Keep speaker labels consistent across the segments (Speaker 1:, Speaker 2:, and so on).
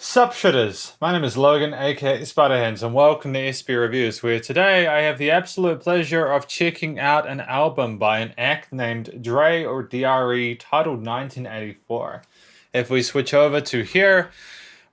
Speaker 1: Sup shitters, my name is Logan aka Spiderhands and welcome to SB Reviews, where today I have the absolute pleasure of checking out an album by an act named DRE or DRE titled 1984. If we switch over to here,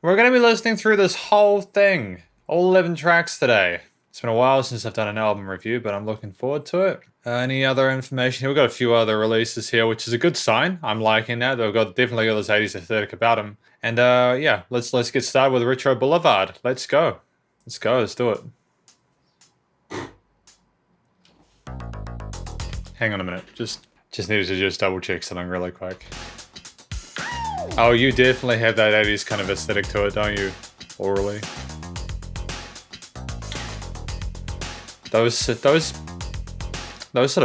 Speaker 1: we're going to be listening through this whole thing, all 11 tracks today. It's been a while since I've done an album review, but I'm looking forward to it. Any other information here? We've got a few other releases here, which is a good sign. I'm liking that. They've definitely got this 80s aesthetic about them. And yeah, let's get started with Retro Boulevard. Let's go. Let's do it. Hang on a minute. Just needed to just double check something really quick. Oh, you definitely have that 80s kind of aesthetic to it, don't you? Orally. Those sort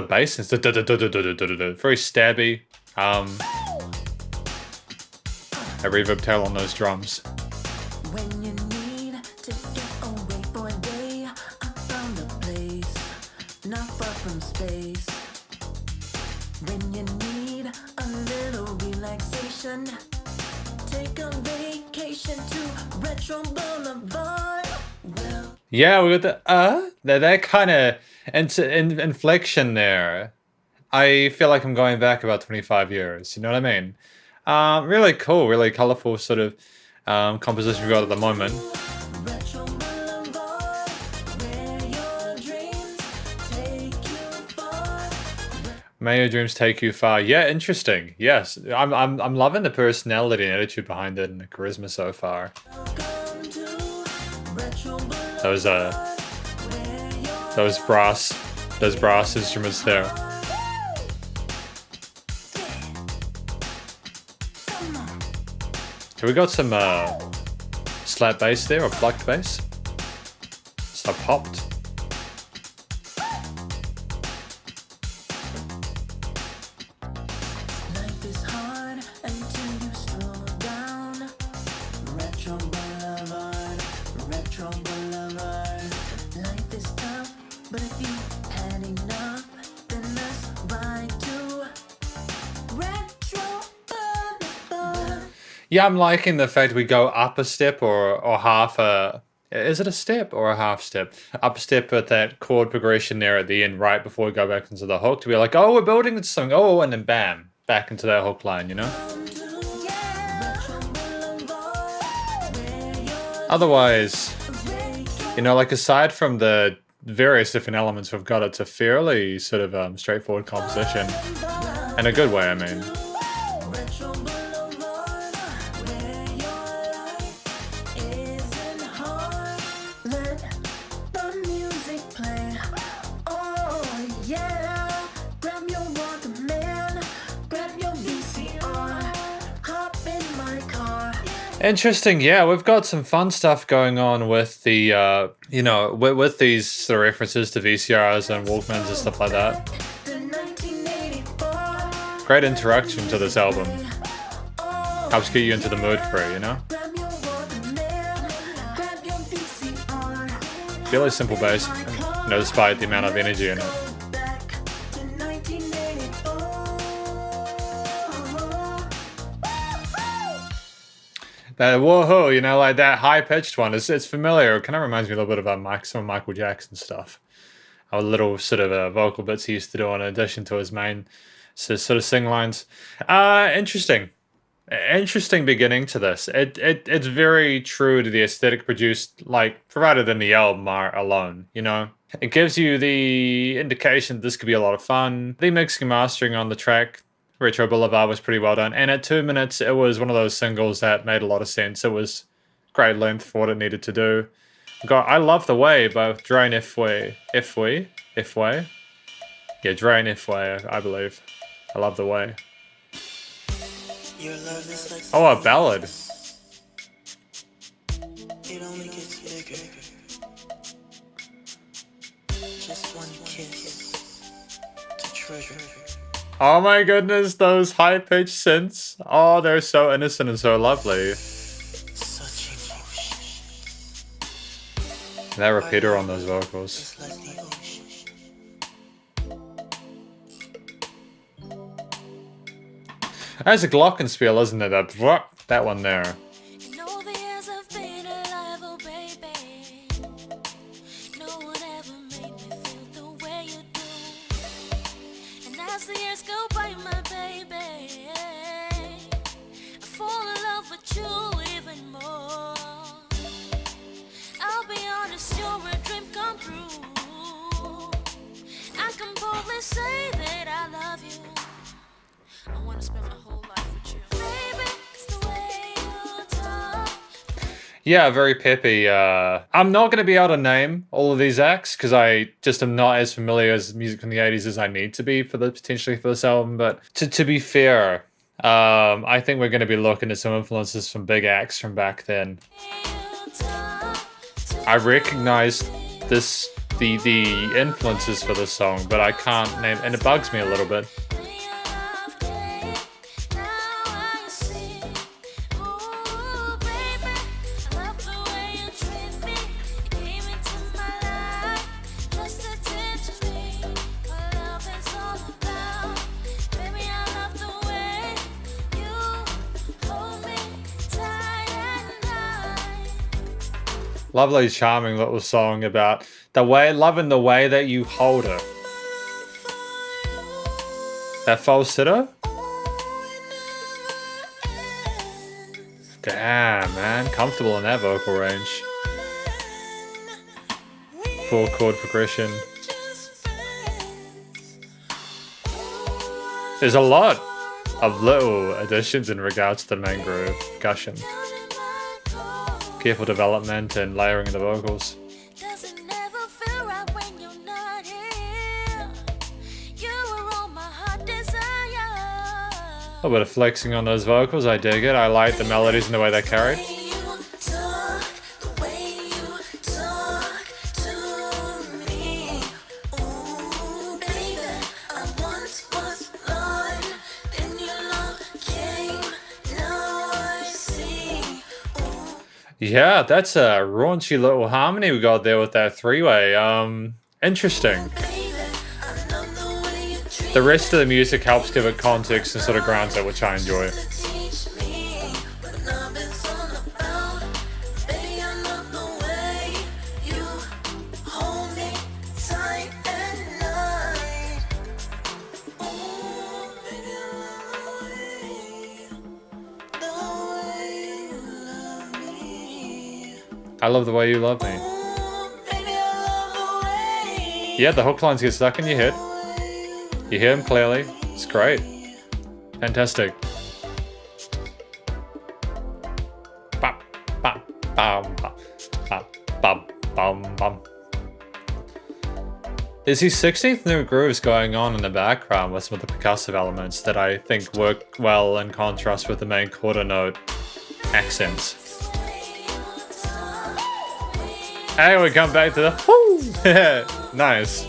Speaker 1: of basses, very stabby. A reverb tail on those drums.
Speaker 2: When you need to get away for a day, I found a place not far from space. When you need a little relaxation, take a vacation to Retro Boulevard. Well,
Speaker 1: yeah, we got that kind of inflection there. I feel like I'm going back about 25 years. You know what I mean? Really cool, really colorful sort of composition we've got at the moment.
Speaker 2: Retro Boulevard, where your dreams take you far.
Speaker 1: May your dreams take you far. Yeah, interesting. Yes, I'm loving the personality and attitude behind it and the charisma so far.
Speaker 2: Welcome to Retro Boulevard,
Speaker 1: Those brass instruments there. Have we got some slap bass there, or plucked bass? So popped.
Speaker 2: life is hard until you slow down. Retro Boulevard, Retro Boulevard. Life is tough, but if you had enough, then let's ride to Retro Boulevard.
Speaker 1: Yeah, I'm liking the fact we go up a step or half a... Is it a step or a half step? Up a step with that chord progression there at the end, right before we go back into the hook, to be like, oh, we're building into something, oh, and then bam, back into that hook line, you know?
Speaker 2: Retro Boulevard, where your
Speaker 1: Otherwise,
Speaker 2: Retro
Speaker 1: you know, like aside from the various different elements we've got, it's a fairly sort of straightforward composition. In a good way, I mean.
Speaker 2: Retro Boulevard, where your life isn't hard. Let the music play. Oh yeah. Grab your Walkman, grab your VCR, hop in my car.
Speaker 1: Interesting, yeah, we've got some fun stuff going on with the, you know, with these sort of references to VCRs and Walkmans and stuff like that.
Speaker 2: The 1984.
Speaker 1: Great introduction to this album.
Speaker 2: Oh,
Speaker 1: Helps get you into the mood for it, you know?
Speaker 2: grab your Walkman, grab your VCR.
Speaker 1: Fairly simple bass, you know, despite the amount of energy in it.
Speaker 2: Back to 1984.
Speaker 1: That whoa, you know, like that high-pitched one, it's familiar. It kind of reminds me a little bit of some of Michael Jackson stuff. A little sort of vocal bits he used to do in addition to his main sort of sing lines. Interesting. Interesting beginning to this. It's very true to the aesthetic produced, like, provided in the album art alone, you know? It gives you the indication that this could be a lot of fun. The mixing and mastering on the track, Retro Boulevard, was pretty well done. And at 2 minutes, it was one of those singles that made a lot of sense. It was great length for what it needed to do. God, I love the way both Dre and F.W. Yeah, Dre and F.W., I believe. I love the way.
Speaker 3: Your love is like
Speaker 1: Oh, a ballad.
Speaker 3: it only gets bigger. Just one kiss to trigger.
Speaker 1: Oh my goodness, those high-pitched synths. Oh, they're so innocent and so lovely.
Speaker 3: Such emotion.
Speaker 1: That repeater on those vocals.
Speaker 3: It's like the ocean.
Speaker 1: That's a glockenspiel, isn't it? That one there.
Speaker 2: You know the years I've been alive, oh baby, no one ever made me feel the way you do. And as the years go by, my baby, I fall in love with you even more. I'll be honest, you're a dream come true. I can boldly say that I love you. I wanna spend my whole life with you. Baby, it's the way you talk.
Speaker 1: Yeah, very peppy. I'm not going to be able to name all of these acts because I just am not as familiar as music from the 80s as I need to be for potentially for this album. But to be fair, I think we're going to be looking at some influences from big acts from back then. I recognize the influences for this song, but I can't name, and it bugs me a little bit. Lovely, charming little song about loving the way that you hold her. That falsetto? Damn, man. Comfortable in that vocal range. Full chord progression. There's a lot of little additions in regards to the main groove. Gushing. Careful development and layering of the vocals. A little bit of flexing on those vocals, I dig it. I like the melodies and the way they're carried. Yeah, that's a raunchy little harmony we got there with that three-way. Interesting. The rest of the music helps give it context and sort of grounds it, which I enjoy. I love the way you love me. Yeah, the hook lines get stuck in your head. You hear them clearly. It's great. Fantastic. Bop, bop, bum, bop, bop, bop, bum, bum. There's these 16th note grooves going on in the background with some of the percussive elements that I think work well in contrast with the main quarter note accents. Hey, we come back to the whoo! Nice.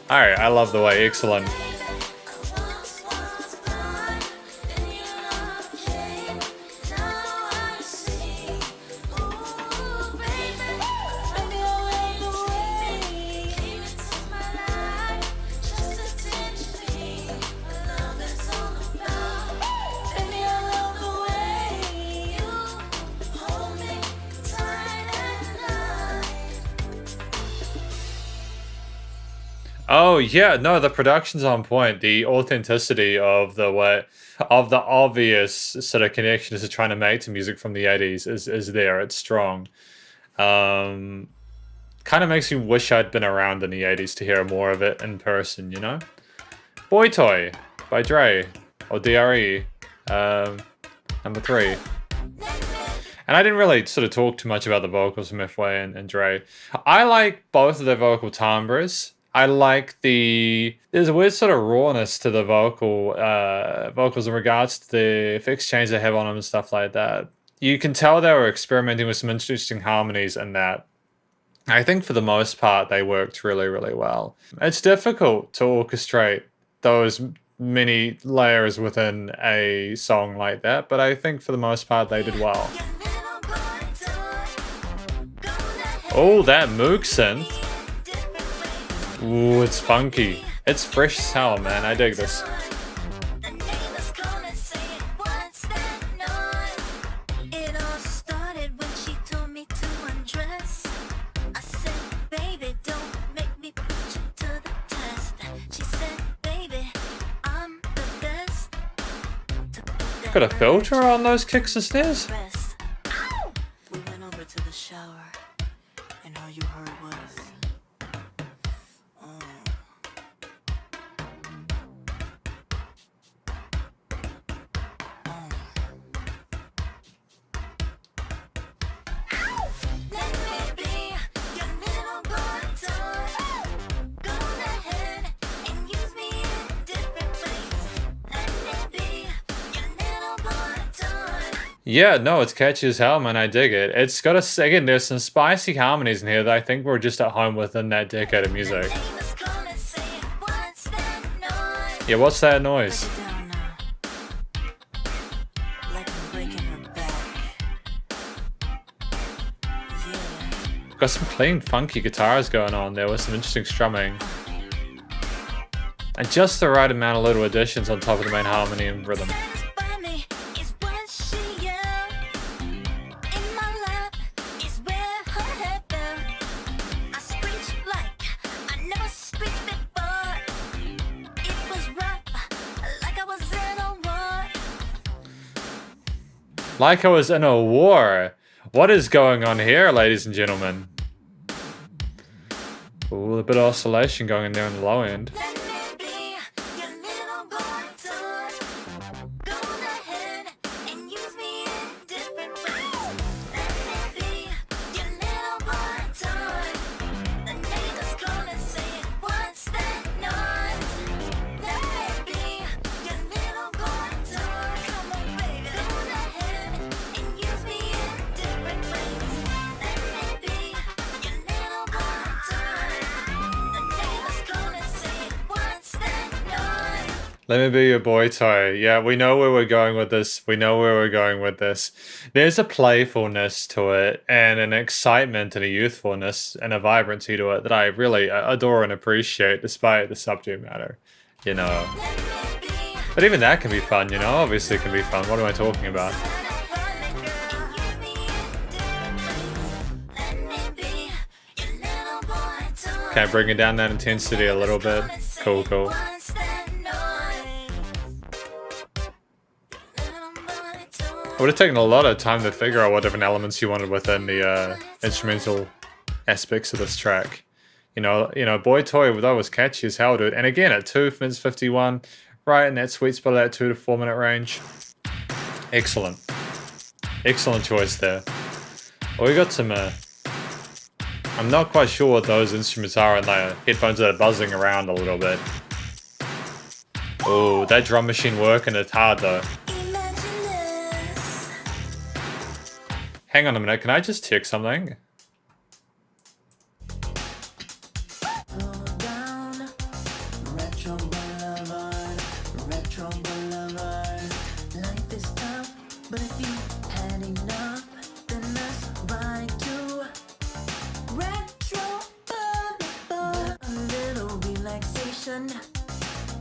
Speaker 1: Alright, I love the way. Excellent. Oh yeah, no, the production's on point. The authenticity of the obvious sort of connections to trying to make to music from the 80s is there. It's strong. Kind of makes me wish I'd been around in the 80s to hear more of it in person, you know? Boy Toy by Dre, or DRE, number 3. And I didn't really sort of talk too much about the vocals from FY and Dre. I like both of their vocal timbres. I like there's a weird sort of rawness to the vocals in regards to the effects change they have on them and stuff like that. You can tell they were experimenting with some interesting harmonies in that. I think for the most part, they worked really, really well. It's difficult to orchestrate those many layers within a song like that, but I think for the most part, they did well. Oh, that Moog synth. Ooh, it's funky. It's fresh as hell, man. I dig this. got a filter on those kicks and snares?
Speaker 3: Rest. We went over to the shower, and all you heard was.
Speaker 1: Yeah, no, it's catchy as hell, man. I dig it. It's got a again. There's some spicy harmonies in here that I think we're just at home within that decade of music. Yeah, what's that noise? Got some clean, funky guitars going on there with some interesting strumming. And just the right amount of little additions on top of the main harmony and rhythm. Like I was in a war. What is going on here, ladies and gentlemen? Ooh, a bit of oscillation going in there on the low end. Let me be your boy toy. Yeah, we know where we're going with this. We know where we're going with this. There's a playfulness to it and an excitement and a youthfulness and a vibrancy to it that I really adore and appreciate despite the subject matter, you know. But even that can be fun, you know. Obviously it can be fun. What am I talking about? Okay, bringing down that intensity a little bit. Cool, cool. It would have taken a lot of time to figure out what different elements you wanted within the instrumental aspects of this track. You know, Boy Toy, that was catchy as hell, dude. And again, at 2 minutes 51, right in that sweet spot of that 2 to 4 minute range. Excellent. Excellent choice there. Well, we got some, I'm not quite sure what those instruments are in the headphones that are buzzing around a little bit. Oh, that drum machine working, it's hard though. Hang on a minute, can I just check something?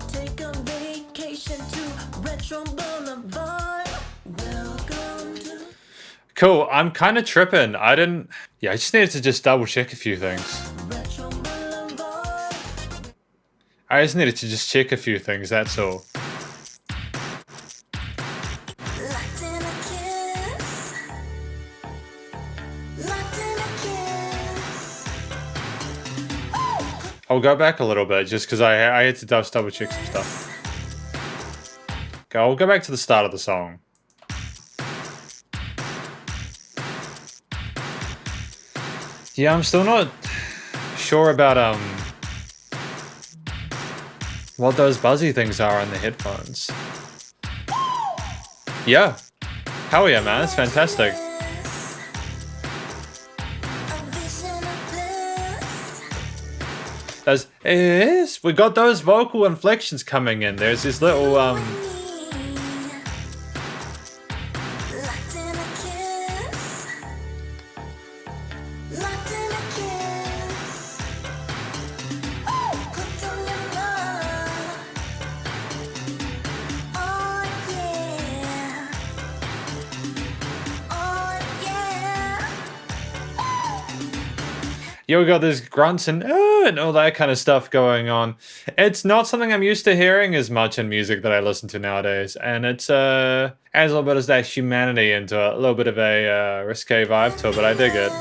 Speaker 2: Take a vacation to Retro Boulevard. Welcome to.
Speaker 1: Cool, I'm kind of tripping. I just needed to just double check a few things.
Speaker 2: Retro Boulevard.
Speaker 1: I just needed to just check a few things, that's all.
Speaker 2: Locked in a kiss. Locked in a kiss.
Speaker 1: I'll go back a little bit just because I had to double check some stuff. Okay, I'll go back to the start of the song. Yeah, I'm still not sure about what those buzzy things are on the headphones. Yeah. Hell yeah, man, that's fantastic. We got those vocal inflections coming in. There's this little You got these grunts and all that kind of stuff going on. It's not something I'm used to hearing as much in music that I listen to nowadays, and it's adds a little bit of that humanity into a little bit of a risque vibe to it, but I dig it.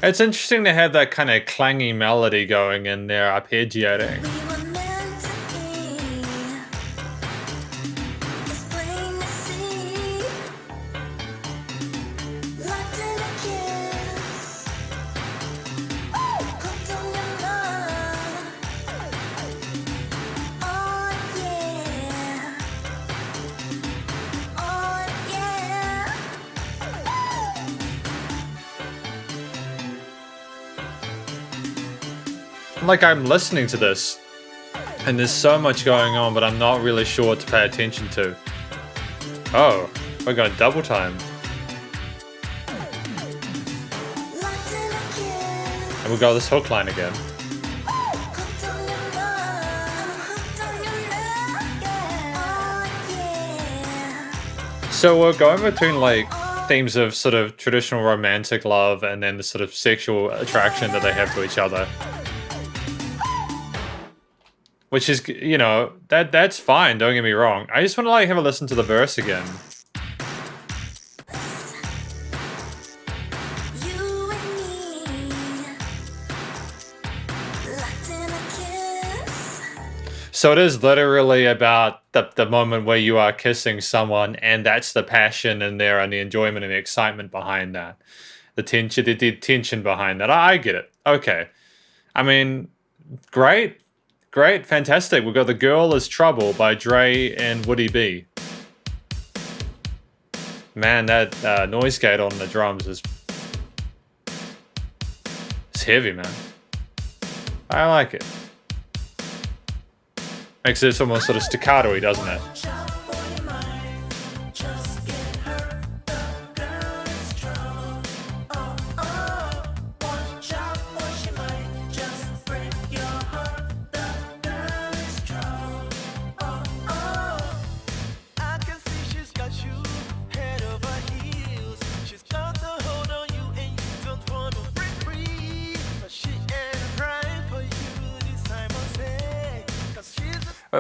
Speaker 1: It's interesting to have that kind of clangy melody going in there, arpeggiating. Like I'm listening to this and there's so much going on, but I'm not really sure what to pay attention to. Oh, we're going double time. And we'll go this hook line again. So we're going between like themes of sort of traditional romantic love and then the sort of sexual attraction that they have to each other. Which is, you know, that's fine, don't get me wrong. I just want to like have a listen to the verse again. So it is literally about the moment where you are kissing someone, and that's the passion in there and the enjoyment and the excitement behind that. The tension behind that. I get it. Okay. I mean, great. Great, fantastic. We've got The Girl Is Trouble by Dre and Woody B. Man, that noise gate on the drums is heavy, man. I like it. Makes it almost sort of staccato-y, doesn't it?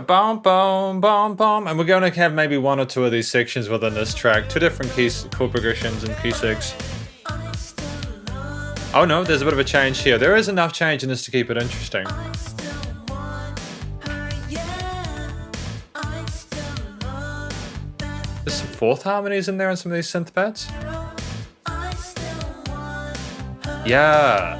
Speaker 1: Boom, boom, boom, boom. And we're going to have maybe one or two of these sections within this track. Two different chord progressions in key 6. Oh no, there's a bit of a change here. There is enough change in this to keep it interesting. There's some fourth harmonies in there on some of these synth pads. Yeah.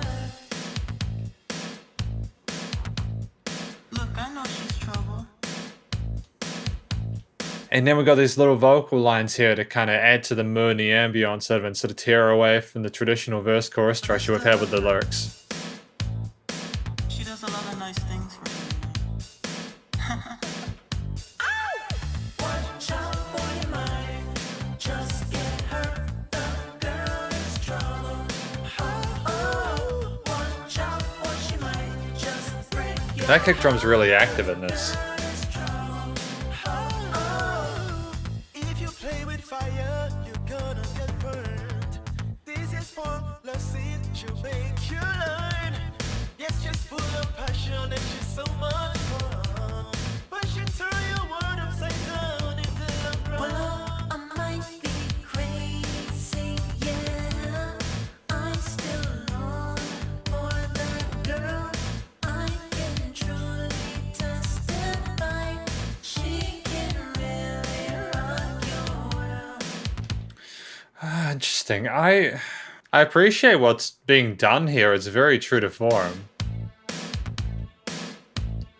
Speaker 1: And then we've got these little vocal lines here to kind of add to the mood and the ambience of it and sort of tear away from the traditional verse-chorus structure we've had with the lyrics.
Speaker 2: She does a lot of nice things for me.
Speaker 1: That kick drum's really active in this. Interesting. I appreciate what's being done here. It's very true to form.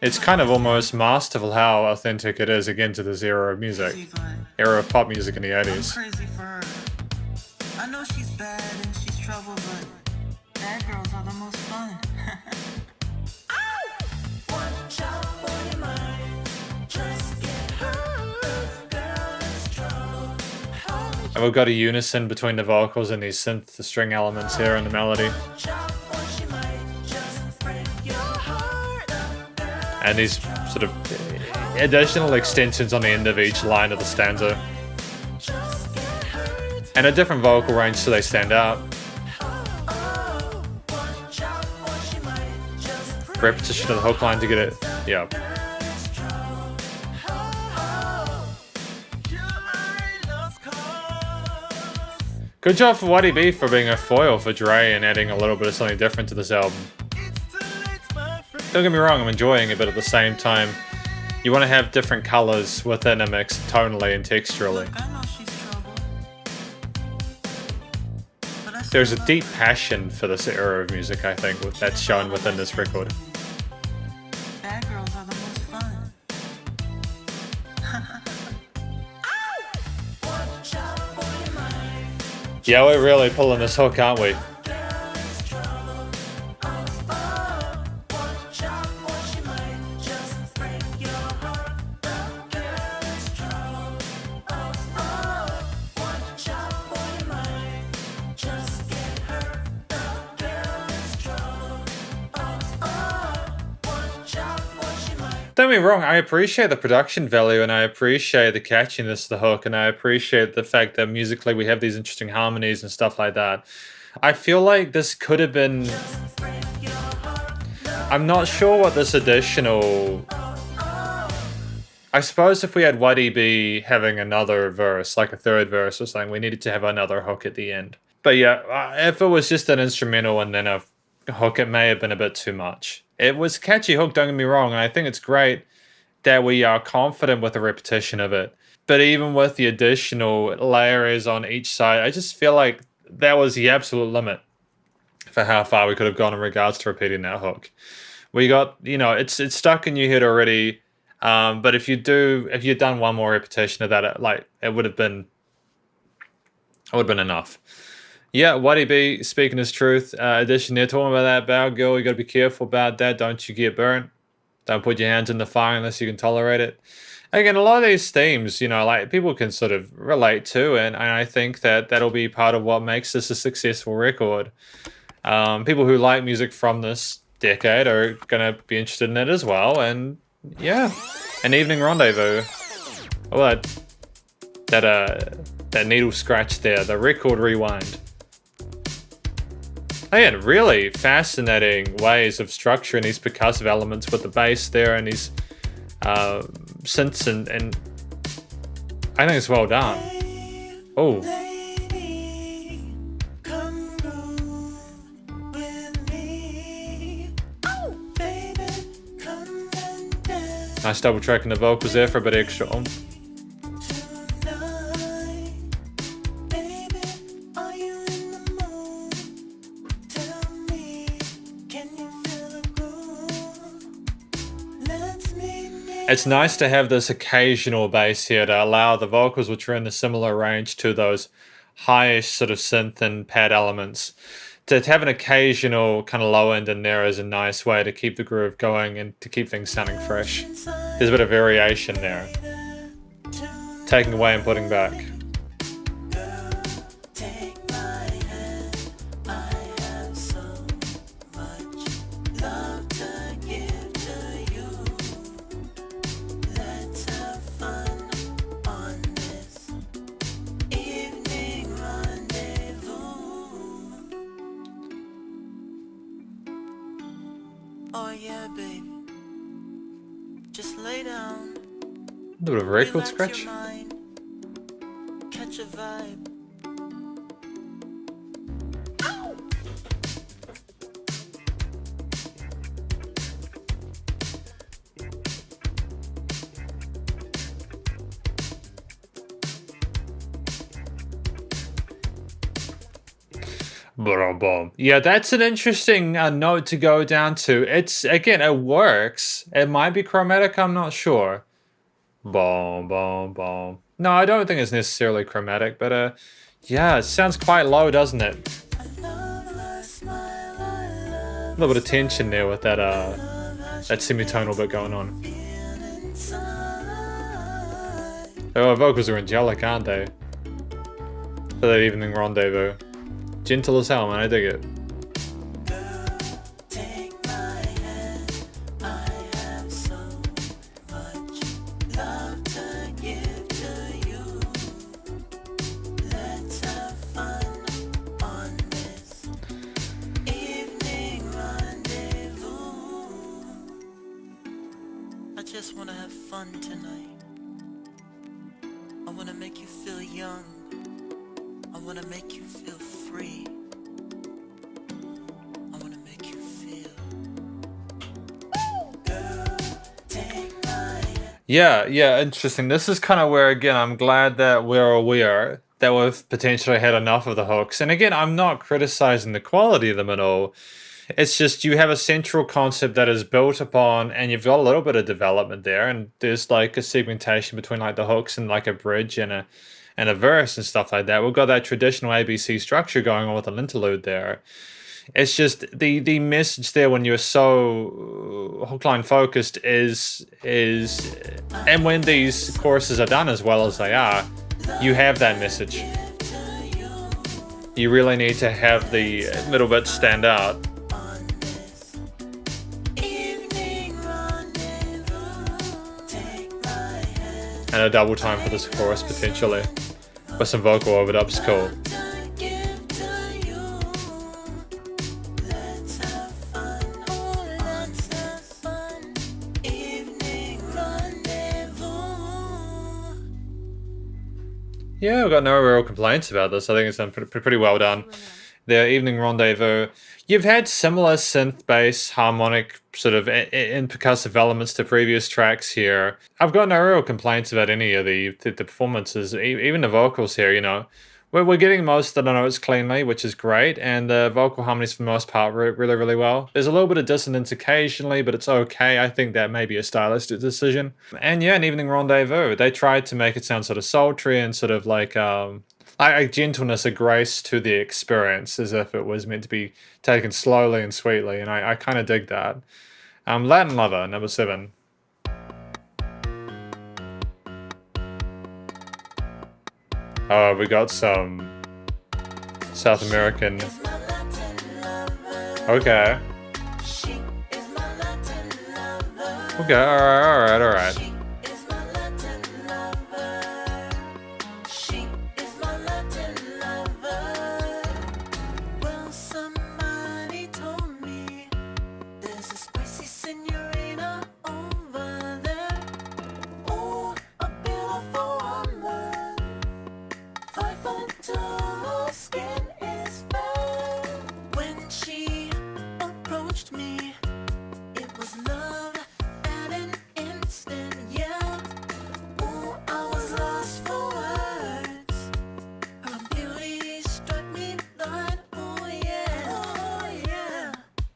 Speaker 1: It's kind of almost masterful how authentic it is again to this era of music. Era of pop music in the 80s.
Speaker 2: I'm crazy for her. I know she's bad and she's trouble, but bad girls are the most fun.
Speaker 1: And we've got a unison between the vocals and these synth string elements here in the melody. And these sort of additional extensions on the end of each line of the stanza. And a different vocal range so they stand out. Repetition of the hook line to get it, yeah. Good job for Waddy B for being a foil for Dre and adding a little bit of something different to this album. Don't get me wrong, I'm enjoying it, but at the same time, you want to have different colors within a mix, tonally and texturally. There's a deep passion for this era of music, I think, that's shown within this record.
Speaker 2: Bad girls are the most fun.
Speaker 1: Yeah, we're really pulling this hook, aren't we? Don't get me wrong, I appreciate the production value and I appreciate the catchiness of the hook and I appreciate the fact that musically we have these interesting harmonies and stuff like that. I feel like this could have been... I'm not sure what this additional... I suppose if we had Waddy B having another verse, like a third verse or something, we needed to have another hook at the end. But yeah, if it was just an instrumental and then a hook, it may have been a bit too much. It was a catchy hook, don't get me wrong, and I think it's great that we are confident with the repetition of it. But even with the additional layers on each side, I just feel like that was the absolute limit for how far we could have gone in regards to repeating that hook. We got, you know, it's stuck in your head already, but if you'd done one more repetition of that, it would have been enough. Yeah, Waddy B speaking his truth. Addition there, talking about that bad girl, you gotta be careful about that. Don't you get burnt. Don't put your hands in the fire unless you can tolerate it. Again, a lot of these themes, you know, like people can sort of relate to, and I think that that'll be part of what makes this a successful record. People who like music from this decade are gonna be interested in it as well, and yeah, an Evening Rendezvous. Oh, that needle scratch there, the record rewind. Again, really fascinating ways of structuring these percussive elements with the bass there and these synths, and I think it's well done. Oh. Nice double tracking the vocals there for a bit extra oomph. It's nice to have this occasional bass here to allow the vocals, which are in a similar range to those highish sort of synth and pad elements, to have an occasional kind of low end in there is a nice way to keep the groove going and to keep things sounding fresh. There's a bit of variation there. Taking away and putting back.
Speaker 2: Oh yeah, baby. Just lay down.
Speaker 1: A bit of a record scratch.
Speaker 2: Catch a vibe.
Speaker 1: Yeah, that's an interesting note to go down to. It's, again, it works. It might be chromatic, I'm not sure. Boom, boom, boom. No, I don't think it's necessarily chromatic, but yeah, it sounds quite low, doesn't it? A little bit of tension there with that that semitonal bit going on. Oh, vocals are angelic, aren't they? for that Evening Rendezvous. Gentle as hell, man. I dig it.
Speaker 2: Take my hand, I have so much love to give to you. Let's have fun on this evening rendezvous. I just wanna have fun tonight. I wanna make you feel young. I wanna make you feel free. I wanna make you feel. Girl, take my hand.
Speaker 1: Yeah, interesting. This is kind of where, again, I'm glad that we're aware that we've potentially had enough of the hooks. And again, I'm not criticizing the quality of them at all. It's just you have a central concept that is built upon, and you've got a little bit of development there, and there's like a segmentation between like the hooks and like a bridge and a verse and stuff like that. We've got that traditional ABC structure going on with an interlude there. It's just the message there when you're so hook line focused is and when these choruses are done as well as they are, you have that message. You really need to have the middle bits stand out. And a double time for this chorus potentially. With some vocal overdubs, cool. Yeah, I've got no real complaints about this. I think it's done pretty well done. The Evening Rendezvous. You've had similar synth bass, harmonic, sort of in percussive elements to previous tracks here. I've got no real complaints about any of the performances, even the vocals here, you know. We're getting most of the notes cleanly, which is great, and the vocal harmonies for the most part work really, really well. There's a little bit of dissonance occasionally, but it's okay. I think that may be a stylistic decision. And yeah, an Evening Rendezvous. They tried to make it sound sort of sultry and sort of like a gentleness, a grace to the experience, as if it was meant to be taken slowly and sweetly, and I kind of dig that. Latin Lover, number 7. Oh, we got some South American. Okay. Okay, alright.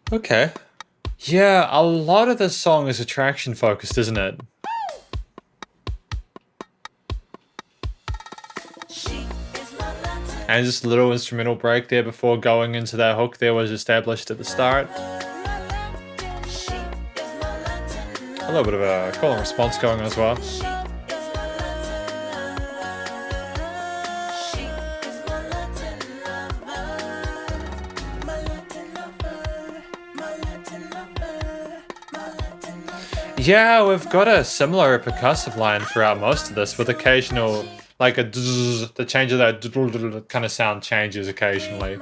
Speaker 1: Okay. Yeah, a lot of this song is attraction focused, isn't it? And just a little instrumental break there before going into that hook there was established at the start. A little bit of a call and response going on as well. Yeah, we've got a similar percussive line throughout most of this, with occasional, like the change of that kind of sound changes occasionally.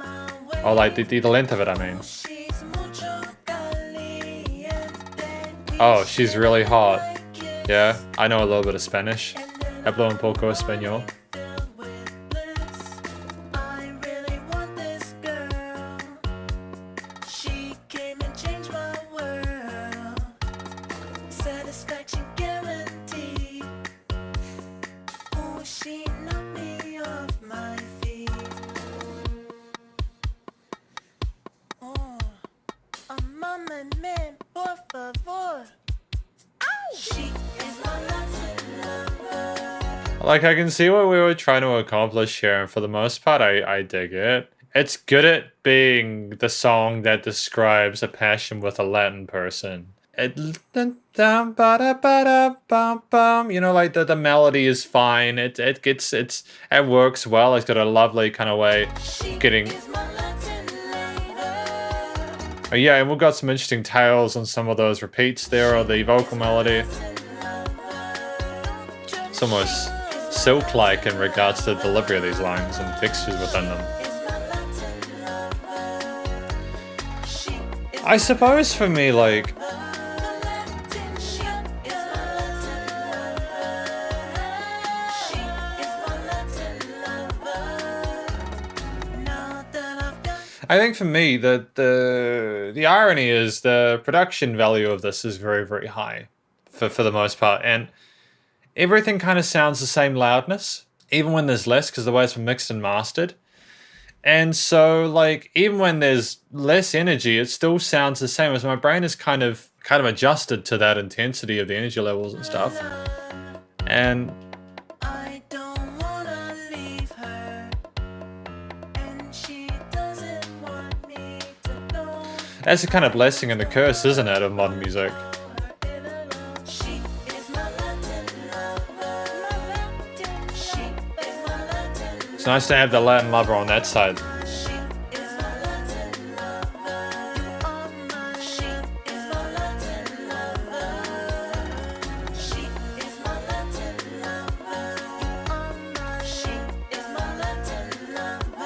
Speaker 1: Or like the length of it, I mean. Oh, she's really hot. Yeah, I know a little bit of Spanish. Hablo un poco español. Like, I can see what we were trying to accomplish here, and for the most part, I dig it. It's good at being the song that describes a passion with a Latin person. You know, like the melody is fine. It works well. It's got a lovely kind of way getting. Oh, yeah, and we've got some interesting tails on some of those repeats there, or the vocal melody. It's almost silk-like in regards to the delivery of these lines and textures within them. I suppose for me, like, I think for me, the irony is the production value of this is very, very high for the most part. And everything kind of sounds the same loudness, even when there's less, because the way it's been mixed and mastered. And so, like, even when there's less energy, it still sounds the same, as my brain is kind of adjusted to that intensity of the energy levels and stuff. And
Speaker 2: I don't wanna leave her, and she doesn't want me to know.
Speaker 1: that's a kind of blessing and the curse, isn't it, of modern music?
Speaker 2: She is my Latin lover. She is my Latin lover.
Speaker 1: It's nice to have the Latin lover on that side.
Speaker 2: She is my Latin lover. You are my. She is my Latin lover. She is my Latin lover. You are my. She is my Latin lover.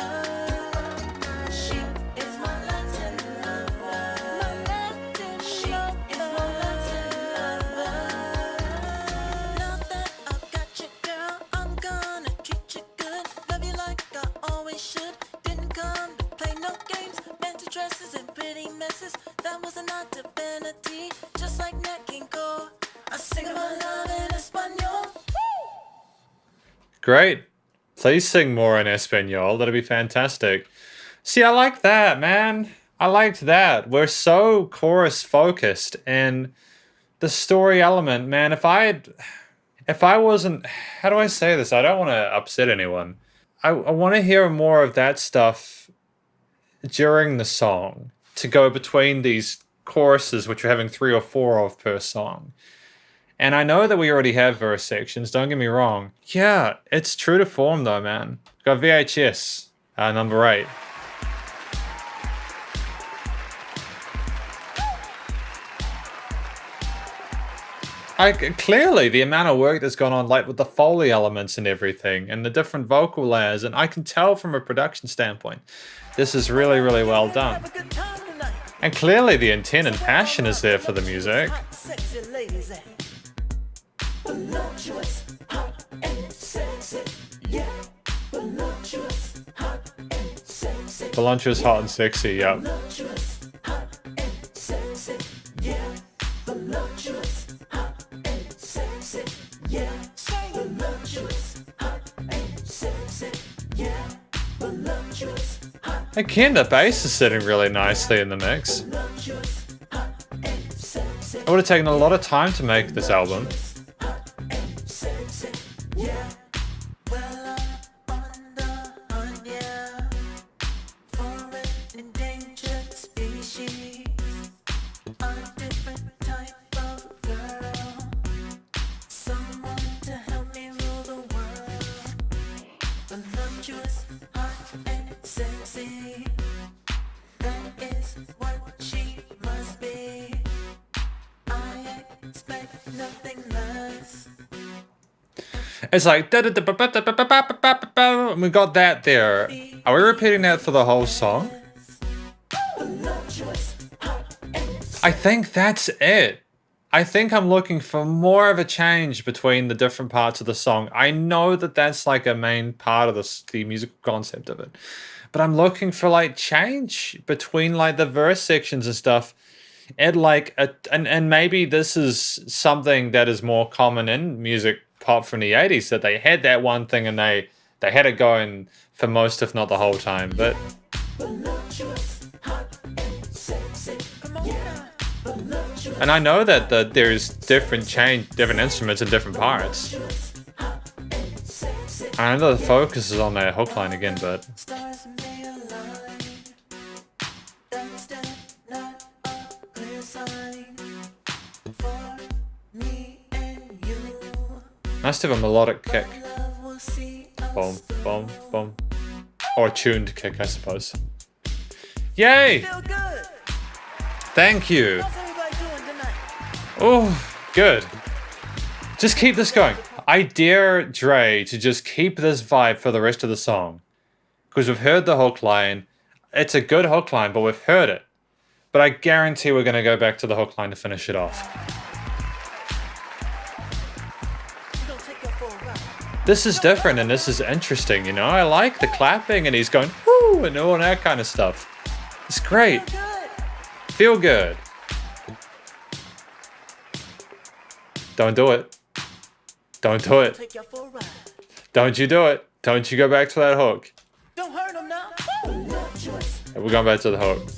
Speaker 2: She is my Latin lover. My Latin. She is my Latin lover. Now that I've got you, girl, I'm gonna treat you good. Love you like I always should. Didn't come to play no games. Fancy dresses and pretty messes. That was not to vanity. Just like Nat King Cole, I sing about love in Espanol.
Speaker 1: Great. Please sing more in Espanol. That'd be fantastic. See, I like that, man. I liked that. We're so chorus focused, and the story element, man. If I wasn't, how do I say this? I don't want to upset anyone. I want to hear more of that stuff during the song, to go between these choruses, which we're having 3 or 4 of per song. And I know that we already have verse sections, don't get me wrong. Yeah, it's true to form though, man. Got V.H.S, number 8. Clearly, the amount of work that's gone on, like with the Foley elements and everything, and the different vocal layers, and I can tell from a production standpoint, this is really, really well done.
Speaker 2: Have a good time tonight.
Speaker 1: And clearly the intent and passion is there for the music.
Speaker 2: Hot, sexy ladies and voluptuous, hot and sexy. Yeah, voluptuous, hot and sexy.
Speaker 1: Voluptuous, hot and sexy, yep.
Speaker 2: Voluptuous, hot and sexy. Yeah, voluptuous, hot and sexy. Yeah, voluptuous, hot and sexy. Yeah, voluptuous, hot,
Speaker 1: Again, the bass is sitting really nicely in the mix.
Speaker 2: voluptuous, hot and sexy.
Speaker 1: It would have taken a lot of time to make this album.
Speaker 2: Hot and sexy. Yeah. Well, I'm on the hunt, yeah, for an endangered species, a different type of girl, someone to help me rule the world. Voluptuous, hot and sexy, that is what she must be. I expect nothing less.
Speaker 1: It's like, and we got that there. Are we repeating that for the whole song?
Speaker 2: Voluptuous, hot and
Speaker 1: I think that's it. I think I'm looking for more of a change between the different parts of the song. I know that that's like a main part of the musical concept of it, but I'm looking for like change between like the verse sections and stuff. And like, and maybe this is something that is more common in music pop from the 80s, that they had that one thing and they had it going for most, if not the whole time. But
Speaker 2: voluptuous, hot and sexy. Come on now. Voluptuous,
Speaker 1: and I know that there's different instruments in different parts.
Speaker 2: hot and sexy.
Speaker 1: I know the focus is on that hook line again, but
Speaker 2: Stars may align. That's still not a clear sign.
Speaker 1: Must have a melodic kick. Boom, boom, boom. Or a tuned kick, I suppose. Yay!
Speaker 2: Feel good.
Speaker 1: Thank you.
Speaker 2: How's everybody doing tonight?
Speaker 1: Oh, good. Just keep this going. I dare Dre to just keep this vibe for the rest of the song. Because we've heard the hook line. It's a good hook line, but we've heard it. But I guarantee we're going to go back to the hook line to finish it off.
Speaker 2: We're gonna take you for a ride.
Speaker 1: This is different and this is interesting, you know? I like the clapping and he's going, whoo, and all that kind of stuff. It's great.
Speaker 2: Feel good.
Speaker 1: Feel good. Don't do it. Don't do it.
Speaker 2: Take you for a ride.
Speaker 1: Don't you do it. Don't you go back to that hook.
Speaker 2: Don't hurt them now.
Speaker 1: We're going back to the hook.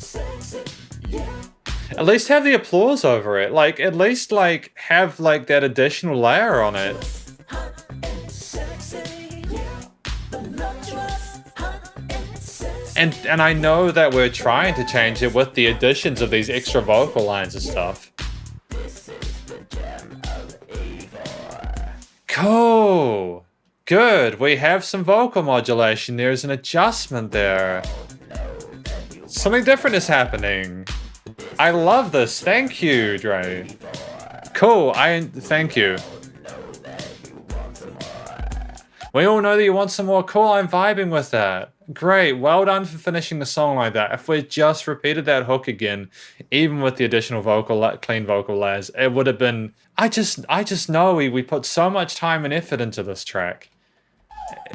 Speaker 1: At least have the applause over it. Like, at least, like, have, like, that additional layer on it. And I know that we're trying to change it with the additions of these extra vocal lines and stuff. Cool. Good. We have some vocal modulation. There's an adjustment there. Something different is happening. I love this. Thank you, Dre. Cool. Thank you. We all know that you want some more. Cool. I'm vibing with that. Great. Well done for finishing the song like that. If we just repeated that hook again, even with the additional clean vocal layers, it would have been. I just know we put so much time and effort into this track.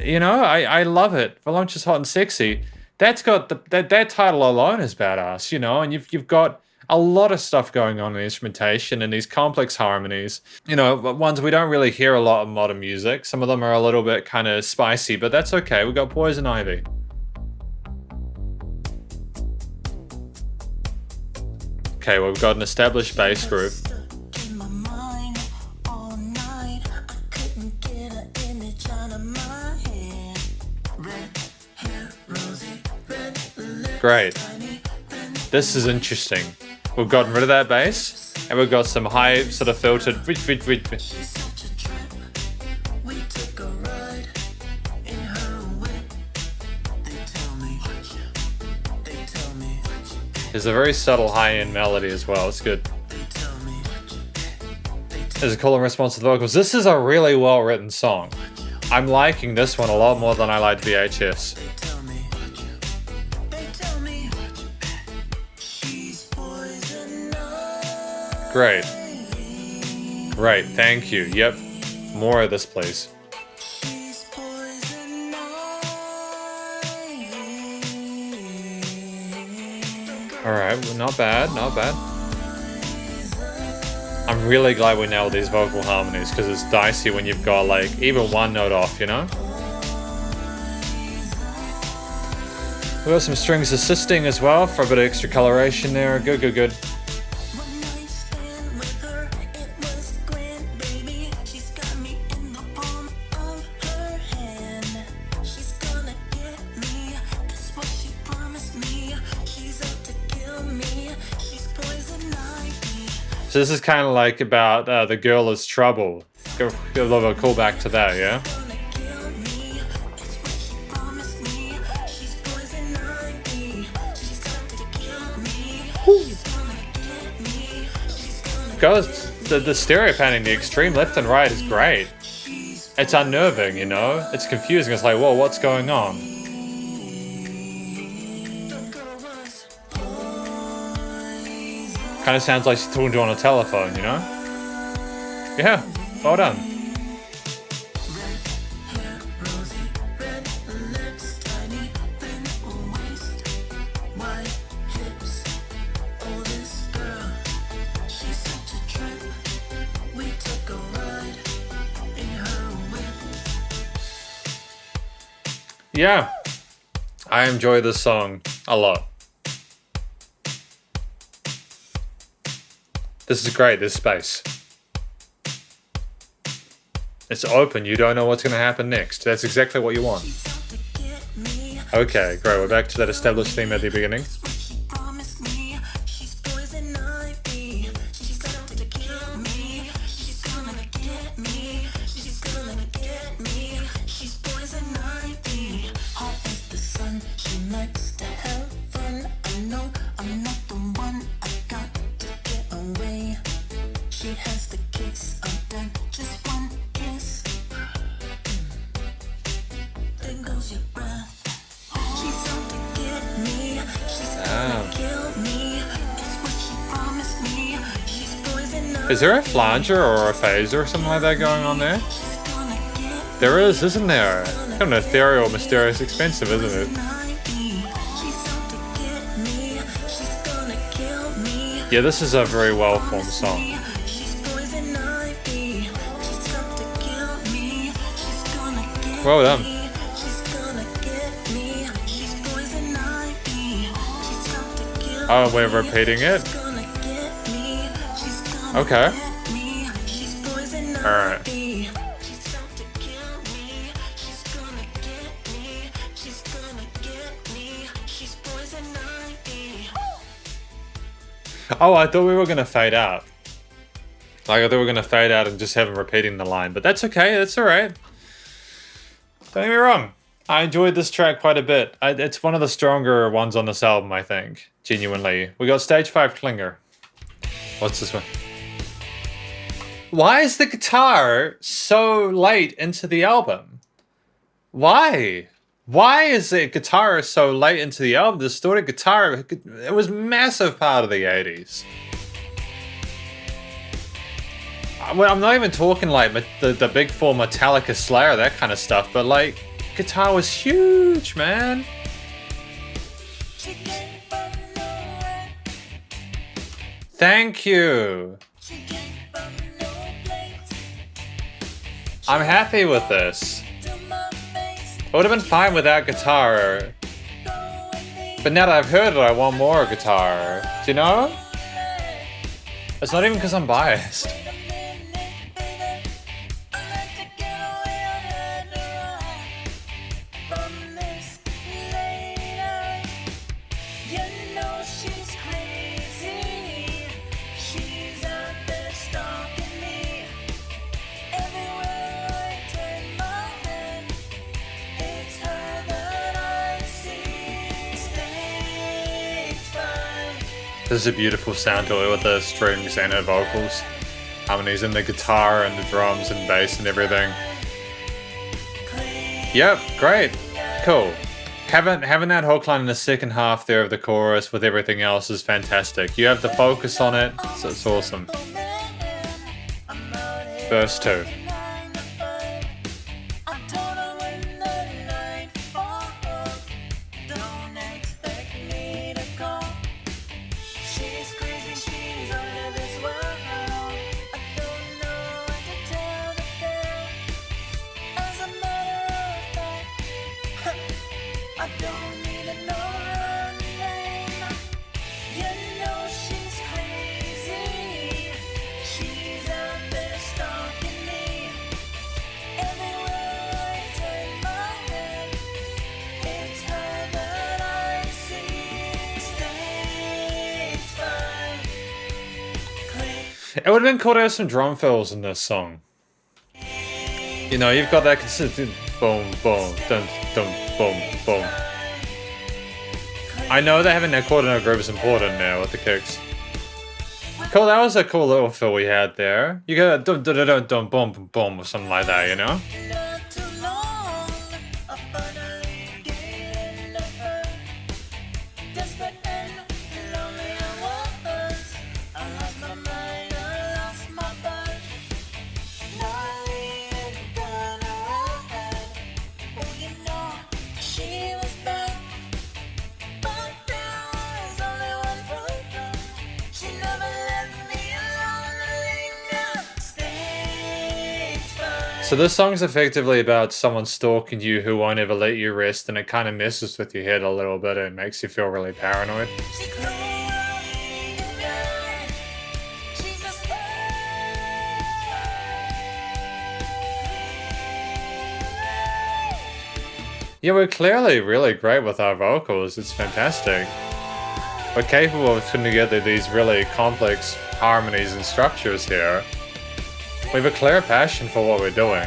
Speaker 1: You know, I love it. Voluptuous, Hot and Sexy. That's got that title alone is badass, you know, and you've got a lot of stuff going on in the instrumentation and these complex harmonies. You know, ones we don't really hear a lot of modern music. Some of them are a little bit kind of spicy, but that's okay. We've got Poison Ivy. Okay, well, we've got an established bass groove. Great. This is interesting. We've gotten rid of that bass, and we've got some high sort of filtered. There's a very subtle high-end melody as well. It's good. There's a call and response to the vocals. This is a really well-written song. I'm liking this one a lot more than I liked V.H.S. Great. Great, thank you. Yep. More of this, please. Alright, well, not bad, not bad. I'm really glad we nailed these vocal harmonies because it's dicey when you've got like even one note off, you know? We've got some strings assisting as well for a bit of extra coloration there. Good, good, good. So this is kind of like about the girl is trouble. Give a little callback to that, yeah? Goes the stereo panning, the extreme left and right is great. It's unnerving, you know? It's confusing. It's like, whoa, what's going on? Kind of sounds like she's talking to on a telephone, you know? Yeah, well done. Yeah, I enjoy this song a lot. This is great, this space. It's open, you don't know what's going to happen next. That's exactly what you want. Okay, great, we're back to that established theme at the beginning. Is there a flanger or a phaser or something like that going on there? There is, isn't there? Kind of ethereal, mysterious, expensive, isn't it? Yeah, this is a very well-formed song. Well done. Oh, we're repeating it? Okay. Alright. Oh, I thought we were gonna fade out. Like, I thought we were gonna fade out and just have him repeating the line, but that's okay, that's alright. Don't get me wrong. I enjoyed this track quite a bit. It's one of the stronger ones on this album, I think. Genuinely. We got Stage 5 Klinger. What's this one? Why is the guitar so late into the album? Why? Why is the guitar so late into the album? The distorted guitar, it was a massive part of the 80s. Well, I'm not even talking like the big four Metallica, Slayer, that kind of stuff, but like, guitar was huge, man. Thank you. I'm happy with this. It would have been fine without guitar. But now that I've heard it, I want more guitar. Do you know? It's not even because I'm biased. This is a beautiful sound to it with the strings and her vocals. Harmonies in the guitar and the drums and bass and everything. Yep, great. Cool. Having that hook line in the second half there of the chorus with everything else is fantastic. You have the focus on it, so it's awesome. Verse 2. It would have been cool to have some drum fills in this song. You know, you've got that consistent boom, boom, dun, dun, boom, boom. I know that having that quarter note groove is important now with the kicks. Cool, that was a cool little fill we had there. You got a dun, dun, dun, dun, dun, boom, boom, boom, or something like that, you know? So this song's effectively about someone stalking you who won't ever let you rest, and it kind of messes with your head a little bit and makes you feel really paranoid. Yeah, we're clearly really great with our vocals. It's fantastic. We're capable of putting together these really complex harmonies and structures here. We have a clear passion for what we're doing.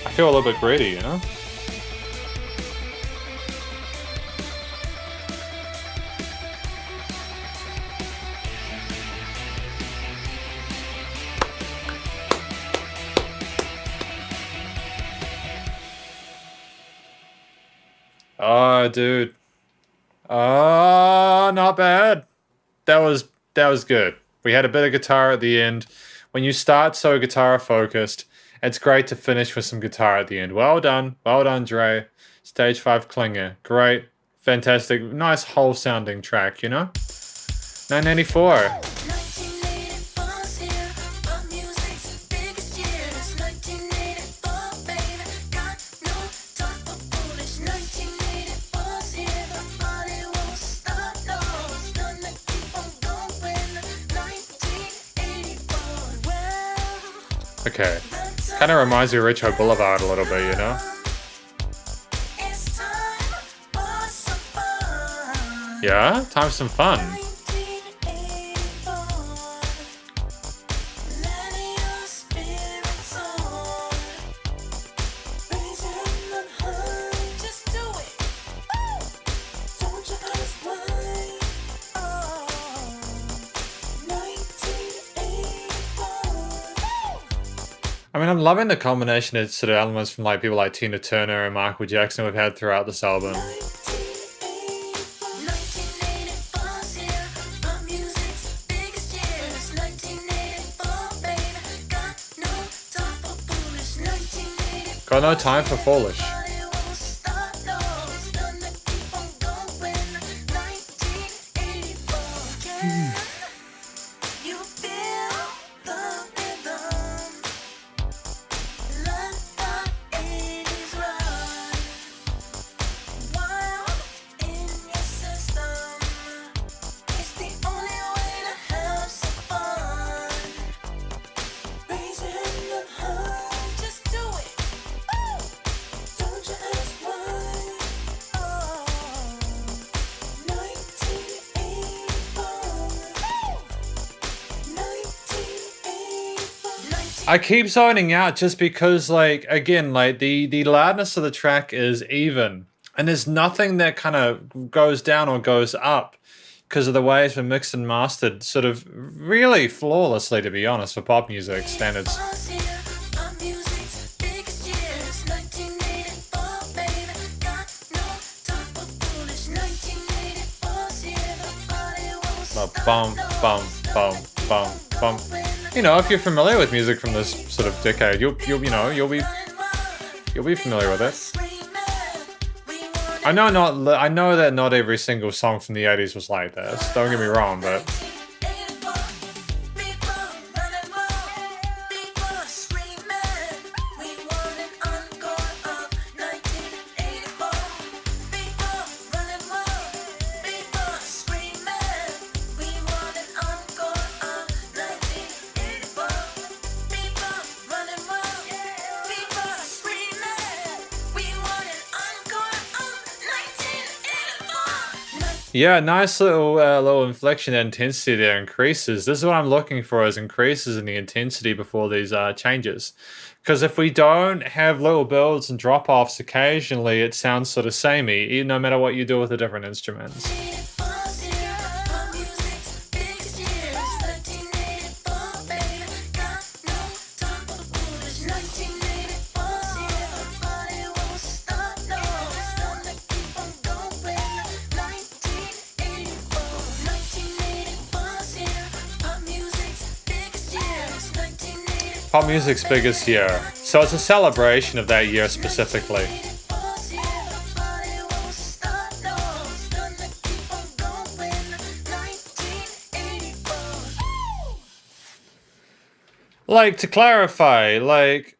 Speaker 1: I feel a little bit greedy, you know? Oh, dude. Oh, not bad. that was good. We had a bit of guitar at the end. When you start so guitar focused, it's great to finish with some guitar at the end. Well done, Dre. Stage 5 Klinger, great, fantastic, nice whole sounding track, you know. 984.
Speaker 2: 1984's here, pop music's biggest year. It's 1984, baby. Got no time for foolish. 1984's here, the party won't stop, no. It's gonna keep on going. 1984, well,
Speaker 1: Okay, kind of reminds me of Rich Boulevard a little bit, you know.
Speaker 2: it's time for some fun.
Speaker 1: Yeah, time for some fun.
Speaker 2: 1984, letting your spirits soar. Raising them high, just do it. Don't you ask why? Oh, 1984.
Speaker 1: I mean, I'm loving the combination of sort of elements from like people like Tina Turner and Michael Jackson we've had throughout this album.
Speaker 2: 1984's here, pop music's biggest year. It's 1984, baby. Got no time for foolish. 1984.
Speaker 1: Got no time for foolish.
Speaker 2: Party won't stop, no. It's gonna keep on going. 1984. Can you feel the rhythm? Let the 80s run wild in your system. It's the only way to have some fun. Raising them high, just do it. Don't you ask why? Oh, 1984. 1984.
Speaker 1: I keep zoning out just because, like, again, like the loudness of the track is even, and there's nothing that kind of goes down or goes up because of the way it's been mixed and mastered, sort of really flawlessly, to be honest, for pop music standards.
Speaker 2: 1984's here, pop music's biggest year. It's 1984, baby. Got no time for foolish. 1984's here, the party won't
Speaker 1: Bum,
Speaker 2: stop,
Speaker 1: bum,
Speaker 2: no.
Speaker 1: bum,
Speaker 2: It's
Speaker 1: bum,
Speaker 2: gonna keep
Speaker 1: bum,
Speaker 2: on
Speaker 1: bum.
Speaker 2: going.
Speaker 1: You know, if you're familiar with music from this sort of decade, you'll be familiar with it. I know that not every single song from the 80s was like this. Don't get me wrong, but yeah, nice little inflection and intensity there, increases. This is what I'm looking for, is increases in the intensity before these changes. Because if we don't have little builds and drop-offs occasionally, it sounds sort of samey, no matter what you do with the different instruments. Pop music's biggest year, so it's a celebration of that year specifically. Like, to clarify, like,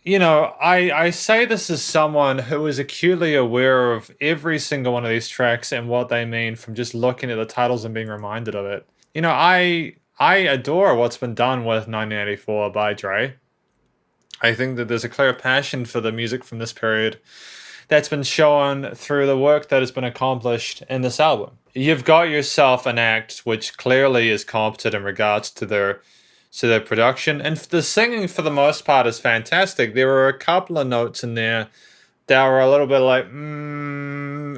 Speaker 1: you know, I say this as someone who is acutely aware of every single one of these tracks and what they mean from just looking at the titles and being reminded of it. You know, I adore what's been done with 1984 by Dre. I think that there's a clear passion for the music from this period that's been shown through the work that has been accomplished in this album. You've got yourself an act which clearly is competent in regards to their production, and the singing for the most part is fantastic. There were a couple of notes in there that were a little bit like,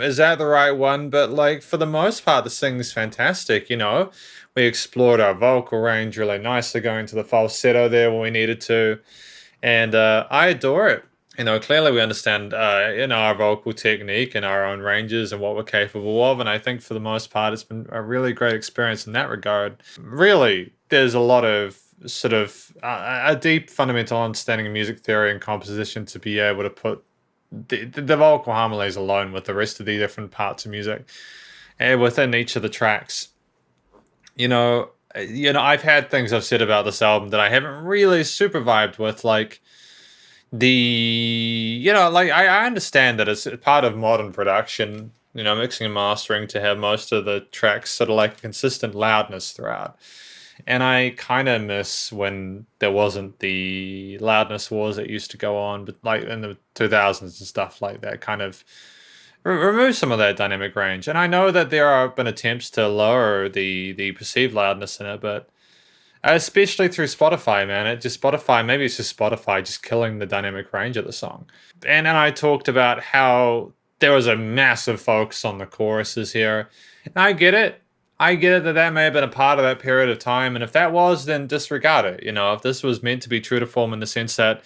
Speaker 1: is that the right one? But like, for the most part, the singing's fantastic, you know. We explored our vocal range really nicely, going to the falsetto there when we needed to. And I adore it. Clearly we understand, our vocal technique and our own ranges and what we're capable of. And I think for the most part, it's been a really great experience in that regard. Really, there's a lot of sort of a deep fundamental understanding of music theory and composition to be able to put the vocal harmonies alone with the rest of the different parts of music and within each of the tracks. I've had things I've said about this album that I haven't really super vibed with, like I understand that it's part of modern production, mixing and mastering, to have most of the tracks sort of like consistent loudness throughout. And I kind of miss when there wasn't the loudness wars that used to go on, but like in the 2000s and stuff like that, kind of remove some of that dynamic range. And I know that there have been attempts to lower the perceived loudness in it, but especially through Spotify, man. Maybe it's just Spotify just killing the dynamic range of the song. And I talked about how there was a massive focus on the choruses here. And I get it. I get it that may have been a part of that period of time. And if that was, then disregard it. If this was meant to be true to form in the sense that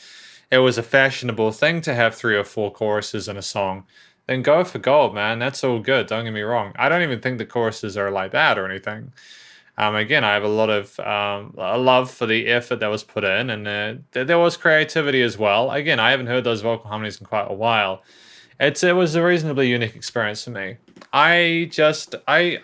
Speaker 1: it was a fashionable thing to have 3 or 4 choruses in a song, then go for gold, man. That's all good. Don't get me wrong. I don't even think the choruses are like bad or anything. Again, I have a lot of a love for the effort that was put in, and there was creativity as well. Again, I haven't heard those vocal harmonies in quite a while. It was a reasonably unique experience for me. I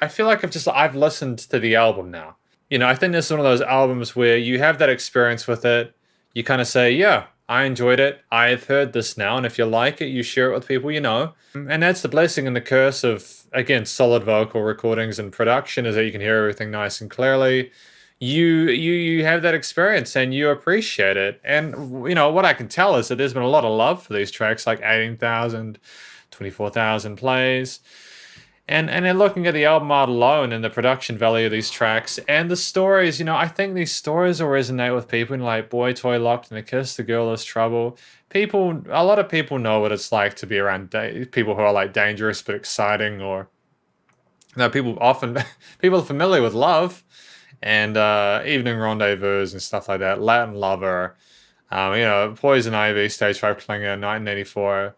Speaker 1: feel like I've listened to the album now. I think this is one of those albums where you have that experience with it. You kind of say, yeah, I enjoyed it. I've heard this now, and if you like it, you share it with people you know. And that's the blessing and the curse of, again, solid vocal recordings and production, is that you can hear everything nice and clearly. You have that experience and you appreciate it. And what I can tell is that there's been a lot of love for these tracks, like 18,000, 24,000 plays. And then looking at the album art alone and the production value of these tracks and the stories, I think these stories will resonate with people, like Boy Toy Locked in a Kiss, The Girl Is Trouble. A lot of people know what it's like to be around people who are like dangerous but exciting, or people are familiar with love and Evening Rendezvous and stuff like that. Latin Lover, Poison Ivy, Stage 5 Clinger, 1984.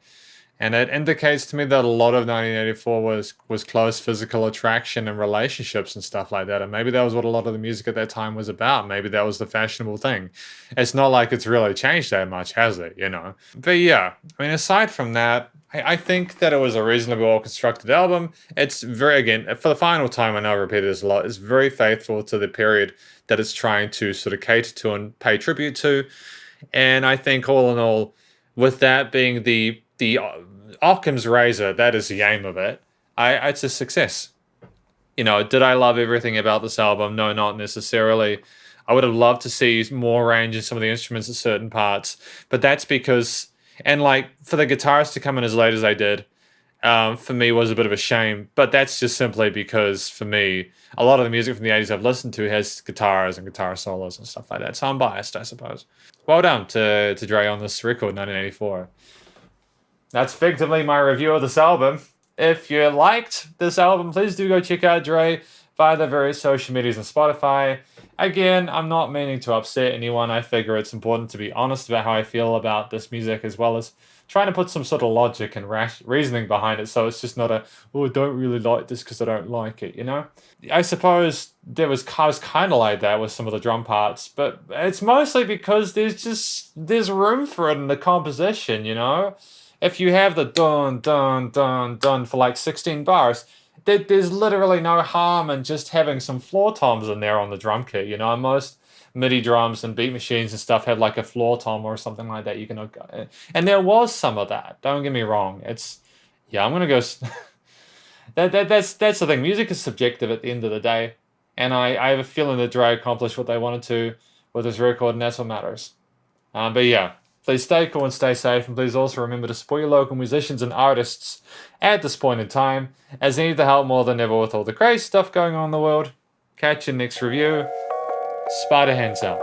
Speaker 1: And it indicates to me that a lot of 1984 was close physical attraction and relationships and stuff like that. And maybe that was what a lot of the music at that time was about. Maybe that was the fashionable thing. It's not like it's really changed that much, has it? But yeah, aside from that, I think that it was a reasonably well-constructed album. It's again, for the final time, I know I repeated this a lot, it's very faithful to the period that it's trying to sort of cater to and pay tribute to. And I think all in all, with that being the Occam's razor, that is the aim of it. It's a success. Did I love everything about this album? No, not necessarily. I would have loved to see more range in some of the instruments at certain parts, but that's because, and like for the guitarists to come in as late as they did, for me was a bit of a shame. But that's just simply because for me, a lot of the music from the 80s I've listened to has guitars and guitar solos and stuff like that. So I'm biased, I suppose. Well done to Dre on this record, 1984. That's effectively my review of this album. If you liked this album, please do go check out Dre via the various social medias and Spotify. Again, I'm not meaning to upset anyone. I figure it's important to be honest about how I feel about this music, as well as trying to put some sort of logic and reasoning behind it, so it's just not I don't really like this because I don't like it, I suppose I was kind of like that with some of the drum parts, but it's mostly because there's room for it in the composition, If you have the dun, dun, dun, dun for like 16 bars, there's literally no harm in just having some floor toms in there on the drum kit. Most MIDI drums and beat machines and stuff have like a floor tom or something like that. And there was some of that. Don't get me wrong. I'm gonna go. That's the thing. Music is subjective at the end of the day, and I have a feeling that Dre accomplished what they wanted to with his record, and that's what matters. But yeah. Please stay cool and stay safe, and please also remember to support your local musicians and artists at this point in time, as they need the help more than ever with all the crazy stuff going on in the world. Catch you next review. Spider hands out.